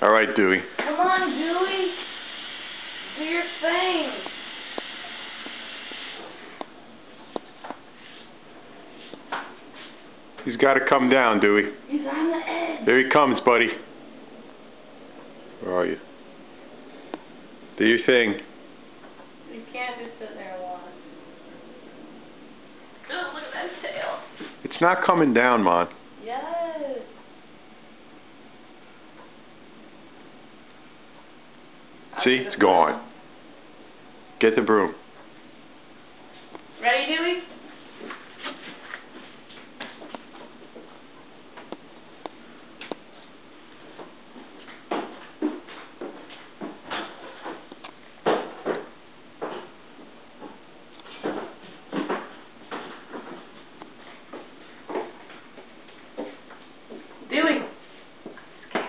All right, Dewey. Come on, Dewey. Do your thing. He's got to come down, Dewey. He's on the edge. There he comes, buddy. Where are you? Do your thing. You can't just sit there and watch. Oh, look at that tail. It's not coming down, Mon. Yes. See, it's gone. Get the broom. Ready, Dewey? Dewey. I'm scared.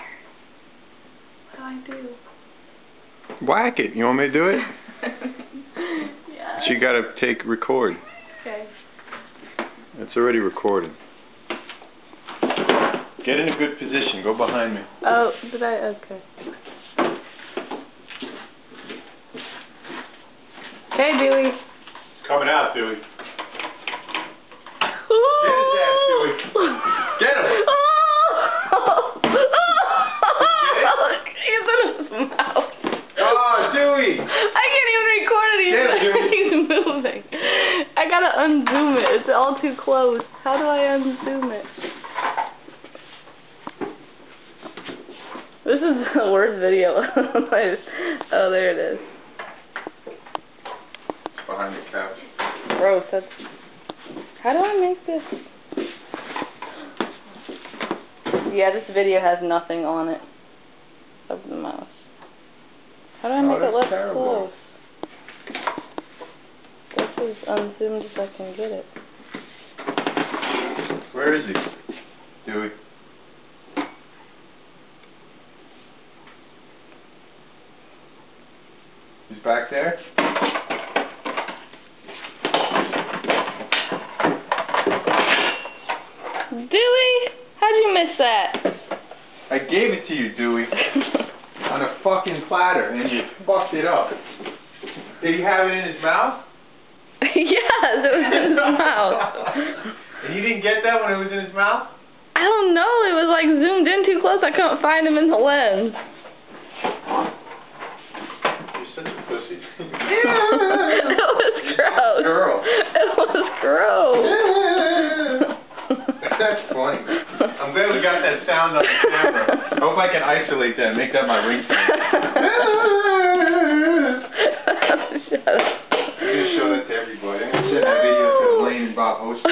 What do I do? Whack it. You want me to do it? Yeah. So you got to record. Okay. It's already recording. Get in a good position. Go behind me. Oh, did I? Okay. Hey, Dewey. It's coming out, Dewey. Get his ass, Dewey. Get him. He's in his mouth. Oh, Dewey. I can't even record it. He's moving. I gotta unzoom it. It's all too close. How do I unzoom it? This is the worst video. Oh, there it is. It's behind the couch. Gross. That's... How do I make this? Yeah, this video has nothing on it. Of the mouse. How do I make it less close? This is unzoomed if I can get it. Where is he? Dewey. He's back there? Dewey! How'd you miss that? I gave it to you, Dewey. On a fucking platter, and you fucked it up. Did he have it in his mouth? Yes, it was in his mouth. And you didn't get that when it was in his mouth? I don't know, it was like zoomed in too close, I couldn't find him in the lens. You're such a pussy. It was gross. Girl. It was gross. That's funny. I'm glad we got that sound on the camera. I hope I can isolate that and make that my ringtone. Shut up. I'm going to show that to everybody. I'm going to send that video to Elaine and Bob Host.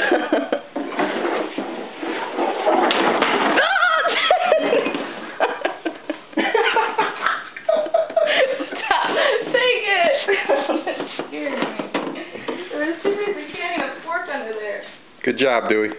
Stop. Take it. That scared me. There was too many, we can't even fork under there. Good job, Dewey.